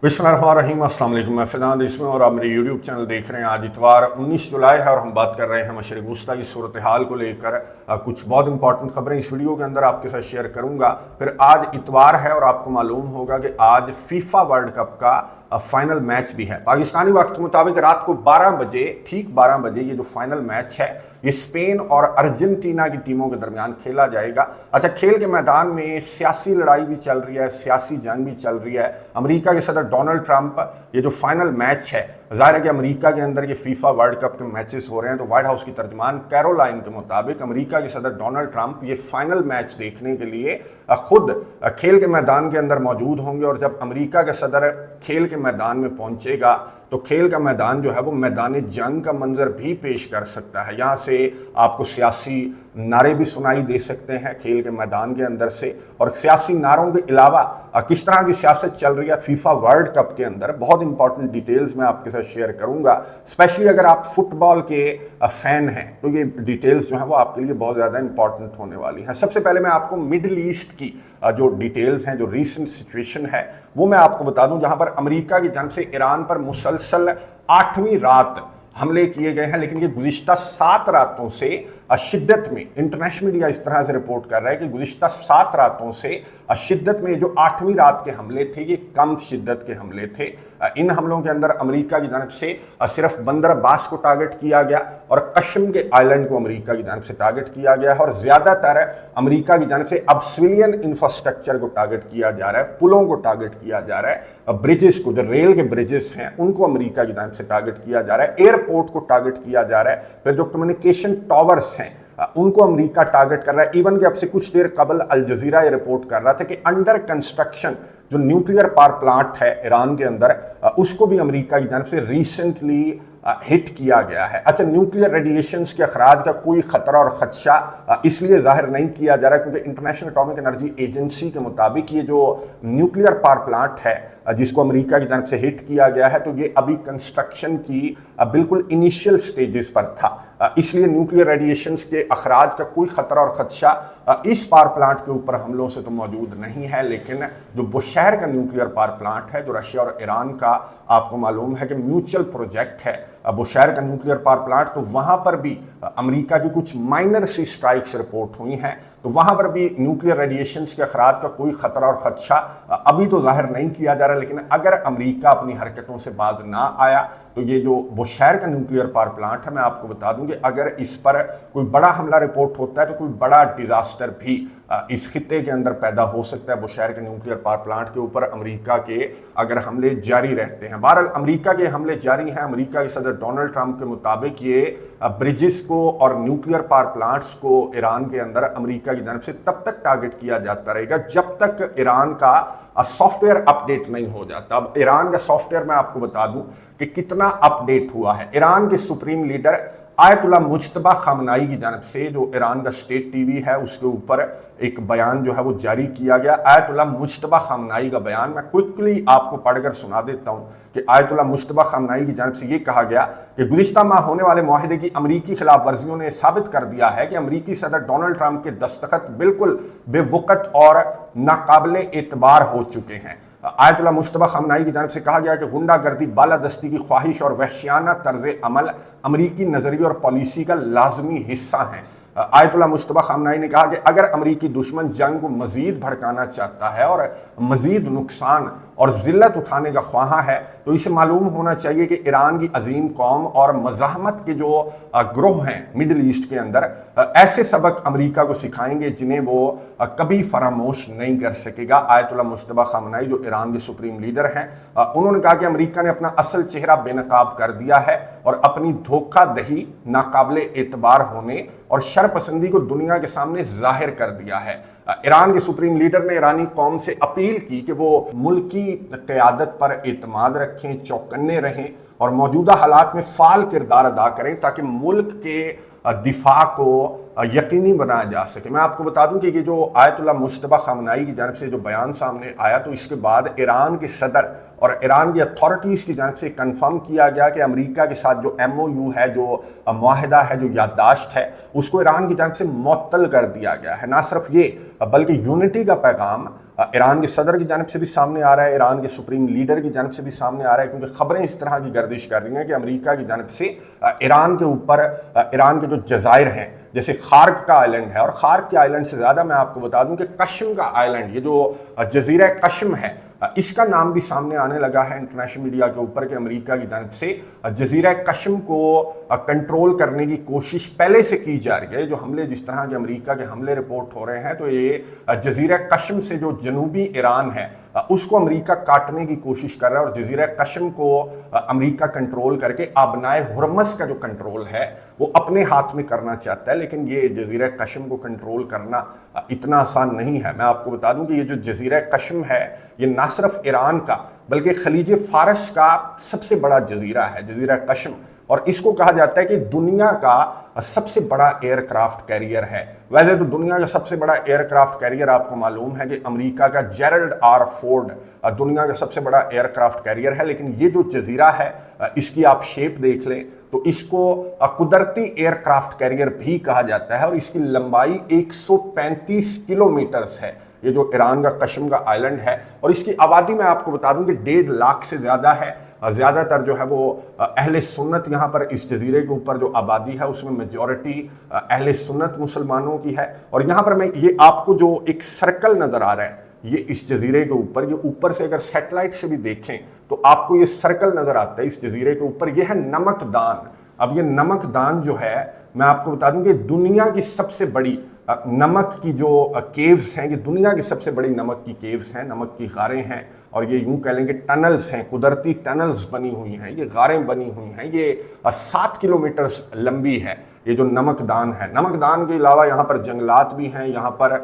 बिस्मिल्लाहिर्रहमानिर्रहीम। अस्सलाम वालेकुम। मैं फ़ैज़ान इसमें और आप मेरे यूट्यूब चैनल देख रहे हैं। आज इतवार 19 जुलाई है और हम बात कर रहे हैं मशरिक़ वस्ता की सूरत हाल को लेकर। कुछ बहुत इंपॉर्टेंट खबरें इस वीडियो के अंदर आपके साथ शेयर करूंगा। फिर आज इतवार है और आपको मालूम होगा कि आज फीफा वर्ल्ड कप का फाइनल मैच भी है। पाकिस्तानी वक्त के मुताबिक रात को 12 बजे, ठीक 12 बजे ये जो फाइनल मैच है ये स्पेन और अर्जेंटीना की टीमों के दरमियान खेला जाएगा। अच्छा, खेल के मैदान में सियासी लड़ाई भी चल रही है, सियासी जंग भी चल रही है। अमेरिका के सदर डोनाल्ड ट्रंप, ये जो फाइनल मैच है, ज़ाहिर है कि अमेरिका के अंदर ये फीफा वर्ल्ड कप के मैचेस हो रहे हैं, तो व्हाइट हाउस की तर्जमान कैरोलाइन के मुताबिक अमेरिका के सदर डोनाल्ड ट्रंप ये फाइनल मैच देखने के लिए खुद खेल के मैदान के अंदर मौजूद होंगे। और जब अमेरिका के सदर खेल के मैदान में पहुंचेगा तो खेल का मैदान जो है वो मैदान जंग का मंजर भी पेश कर सकता है। यहाँ से आपको सियासी नारे भी सुनाई दे सकते हैं खेल के मैदान के अंदर से। और सियासी नारों के अलावा किस तरह की सियासत चल रही है फीफा वर्ल्ड कप के अंदर, बहुत इंपॉर्टेंट डिटेल्स मैं आपके साथ शेयर करूंगा। स्पेशली अगर आप फुटबॉल के फैन हैं तो ये डिटेल्स जो है वो आपके लिए बहुत ज़्यादा इंपॉर्टेंट होने वाली हैं। सबसे पहले मैं आपको मिडिल ईस्ट की जो डिटेल्स हैं, जो रीसेंट सिचुएशन है वो मैं आपको बता दूं, जहां पर अमेरिका की जानब से ईरान पर मुसलसल 8वीं रात हमले किए गए हैं। लेकिन ये गुज़िश्ता 7 रातों से शिद्दत में, इंटरनेशनल मीडिया इस तरह से रिपोर्ट कर रहा है कि गुज़िश्ता 7 रातों से शिद्दत में जो 8वीं रात के हमले थे ये कम शिद्दत के हमले थे। इन हमलों के अंदर अमेरिका की जानब से सिर्फ बंदर अब्बास को टारगेट किया गया और कश्म के आइलैंड को अमेरिका की जानब से टारगेट किया गया है। और ज़्यादातर अमेरिका की जानब से अब सिविलियन इंफ्रास्ट्रक्चर को टारगेट किया जा रहा है, पुलों को टारगेट किया जा रहा है, ब्रिजेस को, जो रेल के ब्रिजेस हैं उनको अमेरिका की जानब से टारगेट किया जा रहा है, एयरपोर्ट को टारगेट किया जा रहा है, फिर जो कम्युनिकेशन टावर्स हैं उनको अमेरिका टारगेट कर रहा है। इवन कि अब से कुछ देर कबल अल जजीरा ये रिपोर्ट कर रहा था कि अंडर कंस्ट्रक्शन जो न्यूक्लियर पावर प्लांट है ईरान के अंदर, उसको भी अमेरिका की जानब से रिसेंटली हिट किया गया है। अच्छा, न्यूक्लियर रेडिएशंस के अखराज का कोई खतरा और खदशा इसलिए जाहिर नहीं किया जा रहा क्योंकि इंटरनेशनल एटॉमिक एनर्जी एजेंसी के मुताबिक ये जो न्यूक्लियर पावर प्लांट है जिसको अमेरिका की जानब से हिट किया गया है, तो ये अभी कंस्ट्रक्शन की बिल्कुल इनिशियल स्टेजेस पर था, इसलिए न्यूक्लियर रेडिएशंस के अखराज का कोई खतरा और खदशा इस पावर प्लांट के ऊपर हमलों से तो मौजूद नहीं है। लेकिन जो बुशहर का न्यूक्लियर पावर प्लांट है, जो रशिया और ईरान का आपको मालूम है कि म्यूचुअल प्रोजेक्ट है बुशहर का न्यूक्लियर पावर प्लांट, तो वहाँ पर भी अमेरिका की कुछ माइनर सी स्ट्राइक्स रिपोर्ट हुई हैं। तो वहाँ पर भी न्यूक्लियर रेडिएशंस के अखराज का कोई खतरा और खदशा अभी तो जाहिर नहीं किया जा रहा। लेकिन अगर अमेरिका अपनी हरकतों से बाज ना आया तो ये जो बुशहर का न्यूक्लियर पावर प्लांट है, मैं आपको बता दूं कि अगर इस पर कोई बड़ा हमला रिपोर्ट होता है तो कोई बड़ा डिजास्टर भी इस खित्ते के अंदर पैदा हो सकता है। बुशहर के न्यूक्लियर पावर प्लांट के ऊपर अमेरिका के अगर हमले जारी रहते हैं, बहरहाल अमेरिका के हमले जारी हैं। अमेरिका के सदर डोनाल्ड ट्रंप के मुताबिक ये ब्रिजेस को और न्यूक्लियर पावर प्लांट्स को ईरान के अंदर अमेरिका की जानब से तब तक टारगेट किया जाता रहेगा जब तक ईरान का सॉफ्टवेयर अपडेट नहीं हो जाता। अब ईरान का सॉफ्टवेयर मैं आपको बता दूं कि कितना अपडेट हुआ है। ईरान के supreme leader Ayatollah Mojtaba Khamenei की जानब से, जो ईरान का स्टेट टीवी है, उसके ऊपर एक बयान जो है वो जारी किया गया। आयतुल्लाह मुज्तबा खामनाई का बयान मैं क्विकली आपको पढ़कर सुना देता हूँ कि आयतुल्लाह मुज्तबा खामनाई की जानब से ये कहा गया कि गुज़िश्ता माह होने वाले मुआहदे की अमरीकी खिलाफ वर्जियों ने साबित कर दिया है कि अमरीकी सदर डोनाल्ड ट्रंप के दस्तखत बिल्कुल बेवकत और नाकाबिले एतबार हो चुके हैं। आयतुल्लाह मुज्तबा खामनाई की जानब से कहा गया कि गुंडागर्दी, बालादस्ती की ख्वाहिश और वहशियाना तर्ज अमल अमरीकी नज़रिए और पॉलिसी का लाजमी हिस्सा हैं। आयतुल्लाह मुज्तबा खामनाई ने कहा कि अगर अमरीकी दुश्मन जंग को मजीद भड़काना चाहता है और मजीद नुकसान और जिल्लत उठाने का ख्वाहा है तो इसे मालूम होना चाहिए कि ईरान की अजीम कौम और मज़ाहमत के जो ग्रोह हैं मिडिल ईस्ट के अंदर ऐसे सबक अमरीका को सिखाएंगे जिन्हें वो कभी फरामोश नहीं कर सकेगा। आयतुल्लाह मुज्तबा खामनाई जो ईरान के सुप्रीम लीडर हैं, उन्होंने कहा कि अमरीका ने अपना असल चेहरा बेनकाब कर दिया है और अपनी धोखादही, नाकाबिले एतबार होने और शरपसंदी को दुनिया के सामने जाहिर कर दिया है। ईरान के सुप्रीम लीडर ने ईरानी कौम से अपील की कि वो मुल्की क़यादत पर एतमाद रखें, चौकन्ने रहें और मौजूदा हालात में फ़ाल किरदार अदा करें ताकि मुल्क के दिफा को यकीनी बनाया जा सके। मैं आपको बता दूं कि ये जो आयतुल्लाह मुज्तबा खामनाई की जानब से जो बयान सामने आया, तो इसके बाद ईरान के सदर और ईरान की अथॉरिटीज़ की जानब से कंफर्म किया गया कि अमेरिका के साथ जो MOU है, जो मुआहदा है, जो याददाश्त है, उसको ईरान की जानब से मुअत्तल कर दिया गया है। ना सिर्फ ये बल्कि यूनिटी का पैगाम ईरान के सदर की जानिब से भी सामने आ रहा है, ईरान के सुप्रीम लीडर की जानिब से भी सामने आ रहा है, क्योंकि खबरें इस तरह की गर्दिश कर रही हैं कि अमेरिका की जानिब से ईरान के ऊपर ईरान के जो जज़ायर हैं, जैसे खार्क का आइलैंड है, और खार्क के आइलैंड से ज़्यादा मैं आपको बता दूं कि कश्म का आइलैंड, ये जो जजीरा कश्म है, इसका नाम भी सामने आने लगा है इंटरनेशनल मीडिया के ऊपर कि अमेरिका की जानिब से जजीरा कश्म को कंट्रोल करने की कोशिश पहले से की जा रही है। जो हमले, जिस तरह के अमेरिका के हमले रिपोर्ट हो रहे हैं, तो ये जजीरा कश्म से जो जनूबी ईरान है उसको अमेरिका काटने की कोशिश कर रहा है, और जजीरा कश्म को अमेरिका कंट्रोल करके आबनाए हुर्मस का जो कंट्रोल है वो अपने हाथ में करना चाहता है। लेकिन ये जजीरा कश्म को कंट्रोल करना इतना आसान नहीं है। मैं आपको बता दूं कि ये जो जजीरा कश्म है, ये ना सिर्फ ईरान का बल्कि खलीज फारस का सबसे बड़ा जजीरा है, जजीरा कश्म, और इसको कहा जाता है कि दुनिया का सबसे बड़ा एयरक्राफ्ट कैरियर है। वैसे तो दुनिया का सबसे बड़ा एयरक्राफ्ट कैरियर आपको मालूम है कि अमेरिका का जेरल्ड आर फोर्ड दुनिया का सबसे बड़ा एयरक्राफ्ट कैरियर है, लेकिन ये जो जजीरा है इसकी आप शेप देख लें तो इसको कुदरती एयरक्राफ्ट कैरियर भी कहा जाता है, और इसकी लंबाई 135 किलोमीटर है। ये जो ईरान का कश्म का आइलैंड है, और इसकी आबादी मैं आपको बता दूं कि 1.5 लाख से ज़्यादा है। ज़्यादातर जो है वो अहले सुन्नत, यहाँ पर इस जजीरे के ऊपर जो आबादी है उसमें मेजॉरिटी अहले सुन्नत मुसलमानों की है। और यहाँ पर मैं ये आपको जो एक सर्कल नज़र आ रहा है, ये इस जजीरे के ऊपर, ये ऊपर से अगर सैटेलाइट से भी देखें तो आपको ये सर्कल नज़र आता है इस जजीरे के ऊपर। ये है नमकदान। अब ये नमकदान जो है, मैं आपको बता दूं कि दुनिया की सबसे बड़ी नमक की जो केव्स हैं, ये दुनिया की सबसे बड़ी नमक की केव्स हैं, नमक की गारें हैं, और ये यूं कह लें कि टनल्स हैं, कुदरती टनल्स बनी हुई हैं, ये गारें बनी हुई हैं। ये 7 किलोमीटर लंबी है ये जो नमकदान है। नमकदान के अलावा यहाँ पर जंगलात भी हैं, यहाँ पर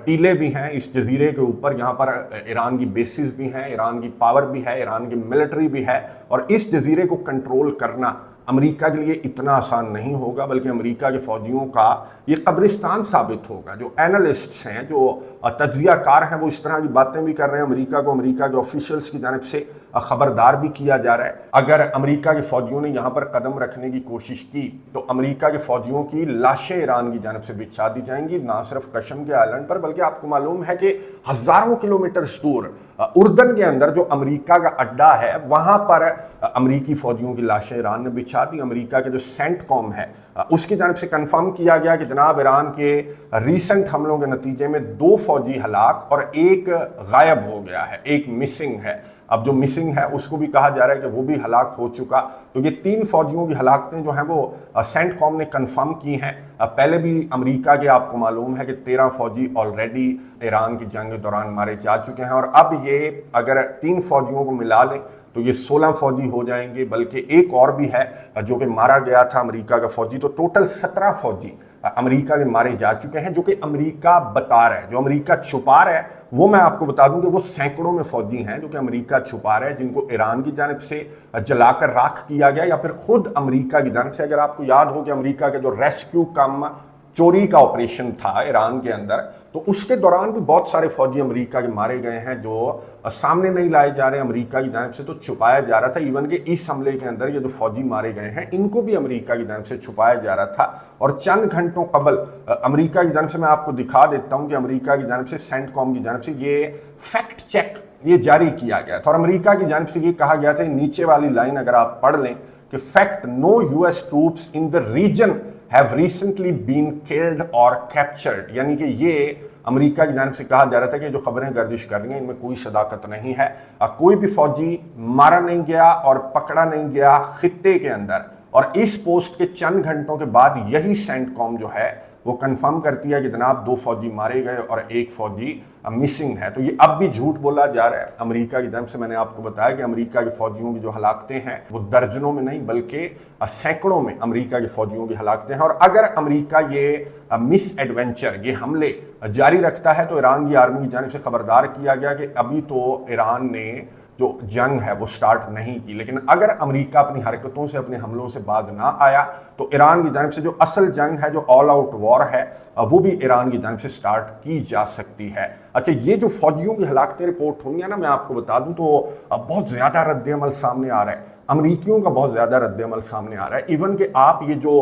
टीले भी हैं इस जजीरे के ऊपर, यहाँ पर ईरान की बेसिस भी हैं, ईरान की पावर भी है, ईरान की मिलिट्री भी है। और इस जजीरे को कंट्रोल करना अमेरिका के लिए इतना आसान नहीं होगा, बल्कि अमेरिका के फौजियों का ये कब्रिस्तान साबित होगा। जो एनालिस्ट्स हैं, जो तज्जियाकार हैं, वो इस तरह की बातें भी कर रहे हैं। अमेरिका को अमेरिका के ऑफिशियल्स की जानिब से खबरदार भी किया जा रहा है, अगर अमेरिका के फौजियों ने यहाँ पर कदम रखने की कोशिश की तो अमेरिका के फौजियों की लाशें ईरान की जानिब से बिछा दी जाएंगी, ना सिर्फ कश्म के आइलैंड पर, बल्कि आपको मालूम है कि हज़ारों किलोमीटर दूर उर्दन के अंदर जो अमेरिका का अड्डा है, वहाँ पर अमेरिकी फौजियों की लाशें ईरान ने बिछा दी। अमेरिका के जो सेंटकॉम है उसकी जानिब से कंफर्म किया गया कि जनाब ईरान के रीसेंट हमलों के नतीजे में 2 फौजी हलाक और 1 गायब हो गया है, 1 मिसिंग है। अब जो मिसिंग है उसको भी कहा जा रहा है कि वो भी हलाक हो चुका। तो ये 3 फौजियों की हलाकतें जो हैं वो सेंटकॉम ने कंफर्म की हैं। पहले भी अमेरिका के आपको मालूम है कि 13 फौजी ऑलरेडी ईरान की जंग के दौरान मारे जा चुके हैं, और अब ये अगर 3 फौजियों को मिला लें तो ये 16 फौजी हो जाएंगे, बल्कि एक और भी है जो कि मारा गया था अमेरिका का फौजी। तो टोटल 17 फौजी अमेरिका के मारे जा चुके हैं, जो कि अमेरिका बता रहा है। जो अमेरिका छुपा रहा है वो मैं आपको बता दूं कि वो सैकड़ों में फौजी हैं जो कि अमेरिका छुपा रहा है, जिनको ईरान की जानिब से जलाकर राख किया गया, या फिर खुद अमेरिका की जानिब से। अगर आपको याद हो कि अमेरिका के जो रेस्क्यू कम चोरी का ऑपरेशन था ईरान के अंदर, तो उसके दौरान भी बहुत सारे फौजी अमेरिका के मारे गए हैं, जो सामने नहीं लाए जा रहे अमेरिका की जानिब से, तो छुपाया जा रहा था। इवन कि इस हमले के अंदर ये जो फौजी मारे गए हैं इनको भी अमेरिका की जानिब से छुपाया जा रहा था। और चंद घंटों कबल अमेरिका की जानिब से, मैं आपको दिखा देता हूँ कि अमेरिका की जानिब से सेंटकॉम की जानिब से ये फैक्ट चेक ये जारी किया गया था, और अमेरिका की जानिब से ये कहा गया था, नीचे वाली लाइन अगर आप पढ़ लें कि fact, no US troops in the region have recently been killed or captured, यानी कि ये अमेरिका की जानिब से कहा जा रहा था कि जो खबरें गर्दिश कर रही हैं इनमें कोई सदाकत नहीं है, कोई भी फौजी मारा नहीं गया और पकड़ा नहीं गया खित्ते के अंदर। और इस पोस्ट के चंद घंटों के बाद यही सेंटकॉम जो है वो कंफर्म करती है कि जनाब 2 फौजी मारे गए और 1 फौजी मिसिंग है। तो ये अब भी झूठ बोला जा रहा है अमेरिका की जानिब से। मैंने आपको बताया कि अमेरिका के फौजियों की जो हलाकतें हैं वो दर्जनों में नहीं बल्कि सैकड़ों में अमेरिका के फौजियों की हलाकतें हैं। और अगर अमेरिका ये मिस एडवेंचर, ये हमले जारी रखता है, तो ईरान की आर्मी की जानिब से खबरदार किया गया कि अभी तो ईरान ने जो जंग है वो स्टार्ट नहीं की, लेकिन अगर अमेरिका अपनी हरकतों से, अपने हमलों से बाज ना आया तो ईरान की जानिब से जो असल जंग है, जो ऑल आउट वॉर है, वो भी ईरान की जानिब से स्टार्ट की जा सकती है। اچھا یہ جو فوجیوں کی ہلاکتیں رپورٹ ہوئی ہیں نا، میں آپ کو بتا دوں تو بہت زیادہ رد عمل سامنے آ رہا ہے، امریکیوں کا بہت زیادہ رد عمل سامنے آ رہا ہے۔ ایون کہ آپ یہ جو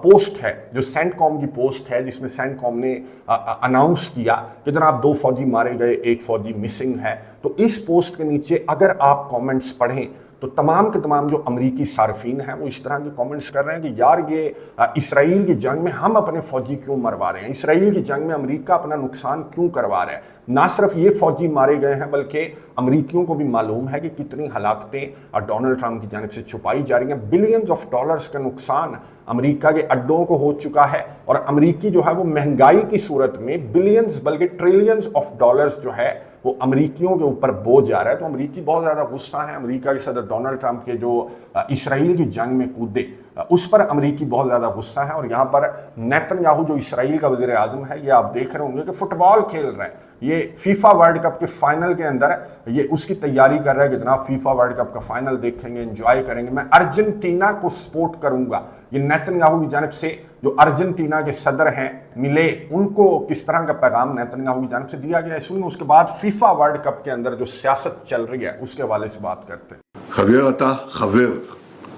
پوسٹ ہے، جو سینٹ کام کی پوسٹ ہے، جس میں سینٹ کام نے اناؤنس کیا کہ جناب 2 فوجی مارے گئے، 1 فوجی مسنگ ہے، تو اس پوسٹ کے نیچے اگر آپ کامنٹس پڑھیں تو تمام کے تمام جو امریکی صارفین ہیں وہ اس طرح کے کامنٹس کر رہے ہیں کہ یار یہ اسرائیل کی جنگ میں ہم اپنے فوجی کیوں مروا رہے ہیں، اسرائیل کی جنگ میں امریکہ اپنا نقصان کیوں کروا رہا ہے۔ نہ صرف یہ فوجی مارے گئے ہیں بلکہ امریکیوں کو بھی معلوم ہے کہ کتنی ہلاکتیں ڈونلڈ ٹرمپ کی جانب سے چھپائی جا رہی ہیں۔ بلینز آف ڈالرز کا نقصان امریکہ کے اڈوں کو ہو چکا ہے، اور امریکی جو ہے وہ مہنگائی کی صورت میں بلینز بلکہ ٹریلینز آف ڈالرز جو ہے وہ امریکیوں کے اوپر بوجھ جا رہا ہے۔ تو امریکی بہت زیادہ غصہ ہیں، امریکہ کے صدر ڈونلڈ ٹرمپ کے جو اسرائیل کی جنگ میں کودے اس پر امریکی بہت زیادہ غصہ ہے۔ اور یہاں پر نیتن یاہو جو اسرائیل کا وزیر اعظم ہے، یہ آپ دیکھ رہے ہوں گے کہ فٹ بال کھیل رہا ہے، یہ فیفا ورلڈ کپ کے فائنل کے اندر یہ اس کی تیاری کر رہا ہے کہ جناب فیفا ورلڈ کپ کا فائنل دیکھیں گے، انجوائے کریں گے، میں ارجنٹینا کو سپورٹ کروں گا۔ یہ نیتن یاہو کی جانب سے جو ارجنٹینا کے صدر ہیں ملے، ان کو کس طرح کا پیغام نیتن یاہو کی جانب سے دیا گیا ہے، سنیں۔ اس کے بعد فیفا ورلڈ کپ کے اندر جو سیاست چل رہی ہے اس کے حوالے سے بات کرتے ہیں۔ חבר אתה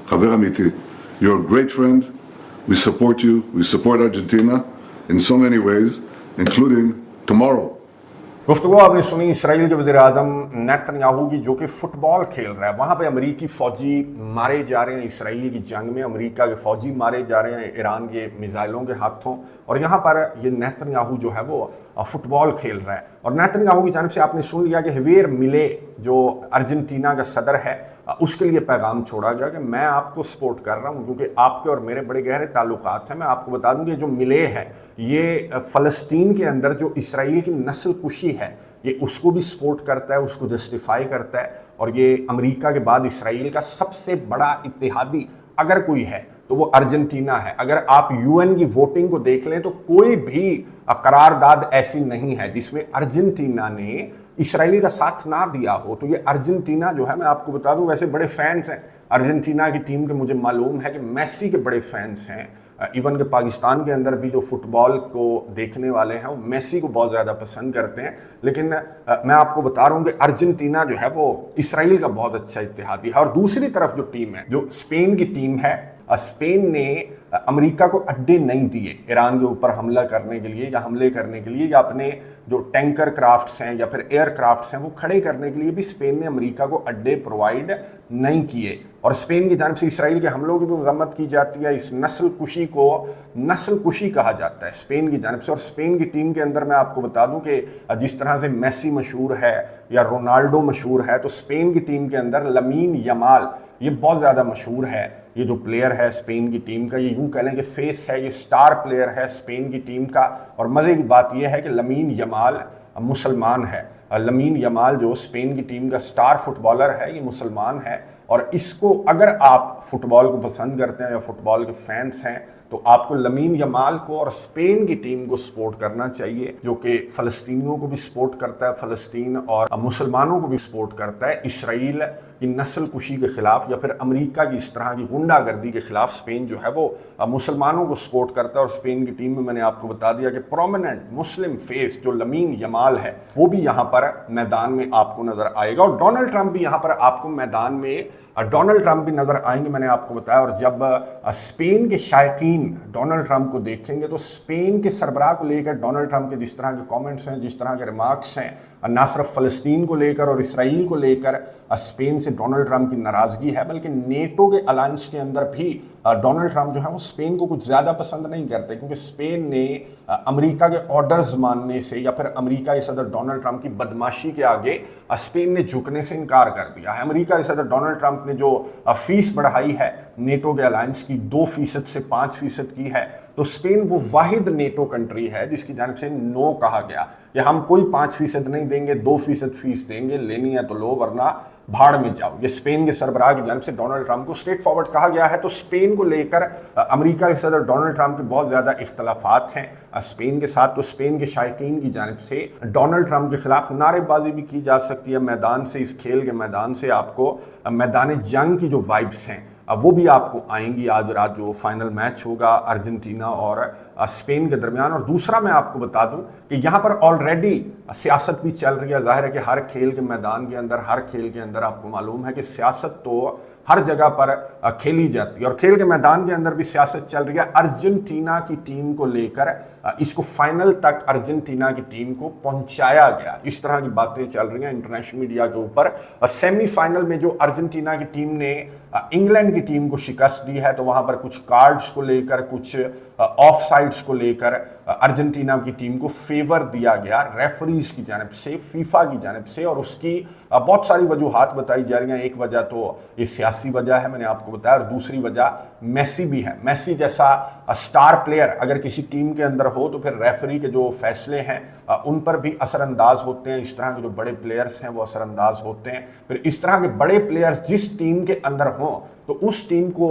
חבר אמיתי. You're a great friend. We support you. We support Argentina in so many ways, including tomorrow. گفتگو آپ نے سنی اسرائیل کے وزیر اعظم نیتن یاہو کی، جو کہ فٹ بال کھیل رہا ہے، وہاں پہ امریکی فوجی مارے جا رہے ہیں، اسرائیل کی جنگ میں امریکہ کے فوجی مارے جا رہے ہیں ایران کے میزائلوں کے ہاتھوں، اور یہاں پر یہ نیتن یاہو جو ہے وہ فٹ بال کھیل رہا ہے۔ اور نیتن یاہو کی جانب سے آپ نے سن لیا کہ ہیویر ملے جو ارجنٹینا کا صدر ہے، اس کے لیے پیغام چھوڑا گیا کہ میں آپ کو سپورٹ کر رہا ہوں کیونکہ آپ کے اور میرے بڑے گہرے تعلقات ہیں۔ میں آپ کو بتا دوں کہ جو ملے ہے یہ فلسطین کے اندر جو اسرائیل کی نسل کشی ہے یہ اس کو بھی سپورٹ کرتا ہے، اس کو جسٹیفائی کرتا ہے، اور یہ امریکہ کے بعد اسرائیل کا سب سے بڑا اتحادی اگر کوئی ہے تو وہ ارجنٹینا ہے۔ اگر آپ یو این کی ووٹنگ کو دیکھ لیں تو کوئی بھی قرارداد ایسی نہیں ہے جس میں ارجنٹینا نے اسرائیل کا ساتھ نہ دیا ہو۔ تو یہ ارجنٹینا جو ہے، میں آپ کو بتا دوں ویسے بڑے فینس ہیں ارجنٹینا کی ٹیم کے، مجھے معلوم ہے کہ میسی کے بڑے فینس ہیں، ایون کہ پاکستان کے اندر بھی جو فٹ بال کو دیکھنے والے ہیں وہ میسی کو بہت زیادہ پسند کرتے ہیں، لیکن میں آپ کو بتا رہا ہوں کہ ارجنٹینا جو ہے وہ اسرائیل کا بہت اچھا اتحادی ہے۔ اور دوسری طرف جو ٹیم ہے، جو اسپین کی ٹیم ہے، اسپین نے امریکہ کو اڈے نہیں دیے ایران کے اوپر حملہ کرنے کے لیے یا حملے کرنے کے لیے، یا اپنے جو ٹینکر کرافٹس ہیں یا پھر ایئر کرافٹس ہیں وہ کھڑے کرنے کے لیے بھی اسپین نے امریکہ کو اڈے پرووائڈ نہیں کیے۔ اور اسپین کی جانب سے اسرائیل کے حملوں کی بھی مذمت کی جاتی ہے۔ اس نسل کشی کو نسل کشی کہا جاتا ہے اسپین کی جانب سے۔ اور اسپین کی ٹیم کے اندر میں آپ کو بتا دوں کہ جس طرح سے میسی مشہور ہے یا رونالڈو مشہور ہے، تو اسپین کی ٹیم کے اندر لامین یامال یہ بہت زیادہ مشہور ہے۔ یہ جو پلیئر ہے اسپین کی ٹیم کا، یہ یوں کہہ لیں کہ فیس ہے، یہ سٹار پلیئر ہے اسپین کی ٹیم کا۔ اور مزے کی بات یہ ہے کہ لامین یامال مسلمان ہے۔ لامین یامال جو اسپین کی ٹیم کا سٹار فٹ بالر ہے، یہ مسلمان ہے، اور اس کو اگر آپ فٹ بال کو پسند کرتے ہیں یا فٹ بال کے فینس ہیں تو آپ کو لامین یامال کو اور اسپین کی ٹیم کو سپورٹ کرنا چاہیے، جو کہ فلسطینیوں کو بھی سپورٹ کرتا ہے، فلسطین اور مسلمانوں کو بھی سپورٹ کرتا ہے۔ اسرائیل کی نسل کشی کے خلاف یا پھر امریکہ کی اس طرح کی غنڈہ گردی کے خلاف اسپین جو ہے وہ مسلمانوں کو سپورٹ کرتا ہے۔ اور اسپین کی ٹیم میں نے آپ کو بتا دیا کہ پرومیننٹ مسلم فیس جو لامین یامال ہے وہ بھی یہاں پر میدان میں آپ کو نظر آئے گا، اور ڈونلڈ ٹرمپ بھی یہاں پر آپ کو میدان میں ڈونلڈ ٹرمپ بھی نظر آئیں گے، میں نے آپ کو بتایا۔ اور جب اسپین کے شائقین ڈونلڈ ٹرمپ کو دیکھیں گے تو اسپین کے سربراہ کو لے کر ڈونلڈ ٹرمپ کے جس طرح کے کامنٹس ہیں، جس طرح کے ریمارکس ہیں، نہ صرف فلسطین کو لے کر اور اسرائیل کو لے کر اسپین سے ڈونلڈ ٹرمپ کی ناراضگی ہے، بلکہ نیٹو کے الائنس کے اندر بھی ڈونلڈ ٹرمپ جو ہے وہ اسپین کو کچھ زیادہ پسند نہیں کرتے، کیونکہ اسپین نے امریکہ کے آرڈرز ماننے سے یا پھر امریکہ کے صدر ڈونلڈ ٹرمپ کی بدماشی کے آگے اسپین نے جھکنے سے انکار کر دیا ہے۔ امریکہ کے صدر ڈونلڈ ٹرمپ نے جو فیس بڑھائی ہے نیٹو کے الائنس کی 2% سے 5% کی ہے، تو اسپین وہ واحد نیٹو کنٹری ہے جس کی جانب سے نو کہا گیا کہ ہم کوئی 5% نہیں دیں گے، 2% فیس دیں گے، لینی ہے تو لو ورنہ بھاڑ میں جاؤ۔ یہ اسپین کے سربراہ کی جانب سے ڈونلڈ ٹرمپ کو اسٹریٹ فارورڈ کہا گیا ہے۔ تو اسپین کو لے کر امریکہ کے صدر ڈونلڈ ٹرمپ کے بہت زیادہ اختلافات ہیں اسپین کے ساتھ۔ تو اسپین کے شائقین کی جانب سے ڈونلڈ ٹرمپ کے خلاف نعرے بازی بھی کی جا سکتی ہے میدان سے، اس کھیل کے میدان سے آپ کو میدان جنگ کی جو وائبس ہیں وہ بھی آپ کو آئیں گی۔ آج رات جو فائنل میچ ہوگا ارجنٹینا اور स्पेन के दरमियान। और दूसरा मैं आपको बता दूं कि यहाँ पर ऑलरेडी सियासत भी चल रही है। जाहिर है कि हर खेल के मैदान के अंदर, हर खेल के अंदर आपको मालूम है कि सियासत तो हर जगह पर खेली जाती है, और खेल के मैदान के अंदर भी सियासत चल रही है। अर्जेंटीना की टीम को लेकर इसको फाइनल तक अर्जेंटीना की टीम को पहुंचाया गया, इस तरह की बातें चल रही हैं इंटरनेशनल मीडिया के ऊपर। सेमीफाइनल में जो अर्जेंटीना की टीम ने इंग्लैंड की टीम को शिकस्त दी है, तो वहां पर कुछ कार्ड्स को लेकर, कुछ ऑफ साइड्स को लेकर अर्जेंटीना की टीम को फेवर दिया गया रेफरीज की जानिब से, फीफा की जानिब से, और उसकी बहुत सारी वजूहात बताई जा रही हैं। एक वजह तो ये सियासी वजह है, मैंने आपको बताया, और दूसरी वजह मेसी भी है। मेसी जैसा स्टार प्लेयर अगर किसी टीम के अंदर हो तो फिर रेफरी के जो फैसले हैं उन पर भी असरअंदाज होते हैं। इस तरह के जो बड़े प्लेयर्स हैं वो असरअंदाज होते हैं। फिर इस तरह के बड़े प्लेयर्स जिस टीम के अंदर हों तो उस टीम को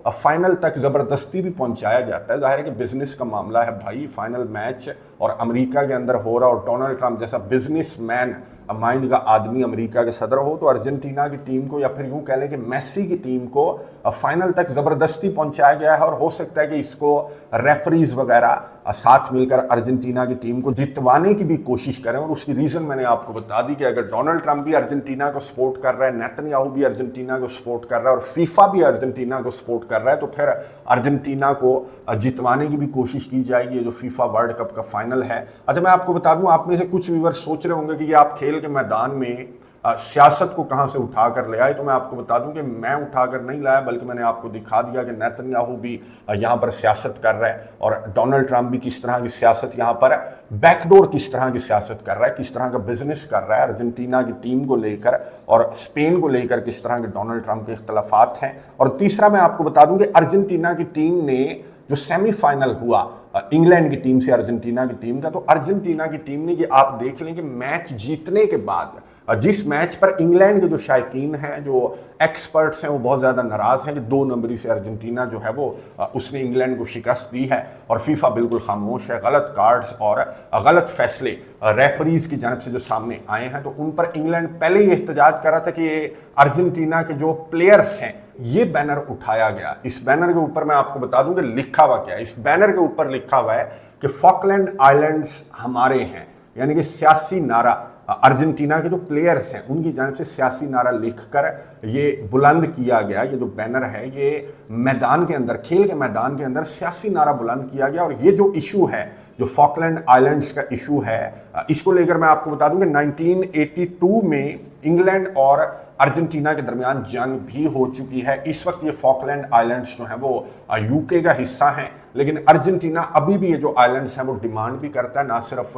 फाइनल तक ज़बरदस्ती भी पहुंचाया जाता है। जाहिर है कि बिजनेस का मामला है भाई, फाइनल मैच और अमेरिका के अंदर हो रहा, और डोनाल्ड ट्रंप जैसा बिजनेसमैन माइंड का आदमी अमेरिका के सदर हो, तो अर्जेंटीना की टीम को, या फिर यूं कह लें कि मेसी की टीम को फाइनल तक ज़बरदस्ती पहुंचाया गया है। और हो सकता है कि इसको रेफरीज वगैरह साथ मिलकर अर्जेंटीना की टीम को जितवाने की भी कोशिश करें। और उसकी रीज़न मैंने आपको बता दी कि अगर डोनाल्ड ट्रंप भी अर्जेंटीना को सपोर्ट कर रहा है, नेतन्याहू भी अर्जेंटीना को सपोर्ट कर रहा है, और फीफा भी अर्जेंटीना को सपोर्ट कर रहा है, तो फिर अर्जेंटीना को जितवाने की भी कोशिश की जाएगी। ये जो फीफा वर्ल्ड कप का फाइनल है। अच्छा, मैं आपको बता दूं, आप में से कुछ व्यूअर सोच रहे होंगे कि ये आप खेल के मैदान में सियासत को कहां से उठा कर ले आए, तो मैं आपको बता दूं कि मैं उठाकर नहीं लाया, बल्कि मैंने आपको दिखा दिया कि नेतन्याहू भी यहां पर सियासत कर रहा है, और डोनाल्ड ट्रंप भी किस तरह की सियासत यहां पर बैकडोर किस तरह की सियासत कर रहा है, किस तरह का बिजनेस कर रहा है अर्जेंटीना की टीम को लेकर और स्पेन को लेकर, किस तरह के डोनाल्ड ट्रंप के इख्तलाफात हैं। और तीसरा मैं आपको बता दूं कि अर्जेंटीना की टीम ने जो सेमीफाइनल हुआ इंग्लैंड की टीम से अर्जेंटीना की टीम का, तो अर्जेंटीना की टीम ने, ये आप देख लें कि मैच जीतने के बाद जिस मैच पर इंग्लैंड के जो शायकीन हैं, जो एक्सपर्ट्स हैं, वो बहुत ज़्यादा नाराज़ हैं कि 2 नंबरी से अर्जेंटीना जो है वो उसने इंग्लैंड को शिकस्त दी है, और फीफा बिल्कुल खामोश है। गलत कार्ड्स और गलत फैसले रेफरीज की जानब से जो सामने आए हैं, तो उन पर इंग्लैंड पहले ही एहतजाज कर रहा था कि ये अर्जेंटीना के जो प्लेयर्स हैं, ये बैनर उठाया गया। इस बैनर के ऊपर मैं आपको बता दूं कि लिखा हुआ क्या है। इस बैनर के ऊपर लिखा हुआ है कि फॉकलैंड आइलैंड्स हमारे हैं, यानी कि सियासी नारा अर्जेंटीना के जो प्लेयर्स हैं उनकी जानिब से सियासी नारा लिखकर ये बुलंद किया गया। ये जो बैनर है, ये मैदान के अंदर, खेल के मैदान के अंदर सियासी नारा बुलंद किया गया। और ये जो इशू है, जो फॉकलैंड आइलैंड्स का इशू है, इसको लेकर मैं आपको बता दूं कि 1982 में इंग्लैंड और अर्जेंटीना के दरमियान जंग भी हो चुकी है। इस वक्त ये फॉकलैंड आइलैंड्स जो हैं वो यूके का हिस्सा हैं, लेकिन अर्जेंटीना अभी भी ये जो आइलैंड्स हैं वो डिमांड भी करता है, ना सिर्फ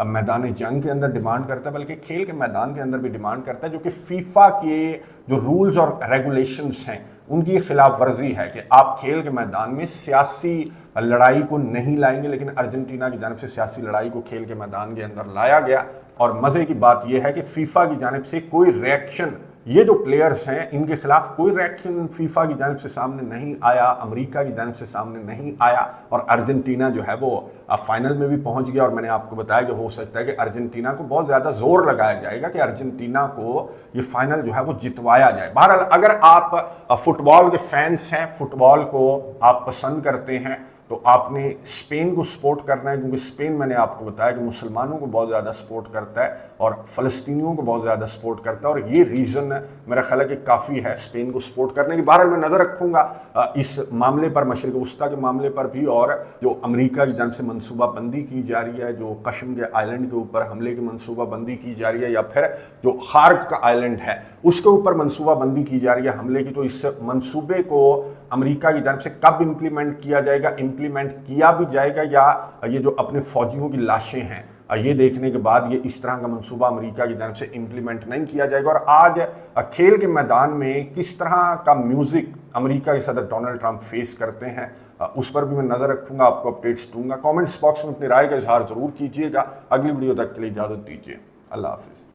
मैदान जंग के अंदर डिमांड करता है बल्कि खेल के मैदान के अंदर भी डिमांड करता है, जो कि फीफा के जो रूल्स और रेगुलेशंस हैं उनकी खिलाफ वर्जी है कि आप खेल के मैदान में सियासी लड़ाई को नहीं लाएंगे। लेकिन अर्जेंटीना की जानिब से सियासी लड़ाई को खेल के मैदान के अंदर लाया गया। और मज़े की बात यह है कि फीफा की जानिब से कोई रिएक्शन, ये जो प्लेयर्स हैं इनके खिलाफ कोई रिएक्शन फीफा की जानिब से सामने नहीं आया, अमेरिका की जानिब से सामने नहीं आया, और अर्जेंटीना जो है वो फाइनल में भी पहुंच गया। और मैंने आपको बताया कि हो सकता है कि अर्जेंटीना को बहुत ज़्यादा जोर लगाया जाएगा कि अर्जेंटीना को ये फाइनल जो है वो जितवाया जाए। बहरहाल, अगर आप फुटबॉल के फैंस हैं, फुटबॉल को आप पसंद करते हैं, तो आपने स्पेन को सपोर्ट करना है, क्योंकि स्पेन, मैंने आपको बताया कि मुसलमानों को बहुत ज़्यादा सपोर्ट करता है और फ़लस्तीनियों को बहुत ज़्यादा सपोर्ट करता है, और ये रीज़न मेरा ख्याल है कि काफ़ी है स्पेन को सपोर्ट करने की। बहरहाल, मैं नज़र रखूँगा इस मामले पर, मशरिक़ वस्ता के मामले पर भी, और जो अमेरिका की जानिब से मनसूबाबंदी की जा रही है, जो कश्म के आइलैंड के ऊपर हमले की मनसूबाबंदी की जा रही है, या फिर जो खार्क का आइलैंड है उसके ऊपर मनसूबाबंदी की जा रही है हमले की, तो इस मनसूबे को अमेरिका की जानिब से कब इम्प्लीमेंट किया जाएगा, इम्प्लीमेंट किया भी जाएगा, या ये जो अपने फौजियों की लाशें हैं ये देखने के बाद ये इस तरह का मंसूबा अमेरिका की जानिब से इम्प्लीमेंट नहीं किया जाएगा। और आज खेल के मैदान में किस तरह का म्यूजिक अमेरिका के सदर डोनाल्ड ट्रंप फेस करते हैं, उस पर भी मैं नज़र रखूंगा, आपको अपडेट्स दूंगा। कमेंट्स बॉक्स में अपनी राय का इजहार जरूर कीजिएगा। अगली वीडियो तक के लिए इजाज़त दीजिए। अल्लाह हाफिज़।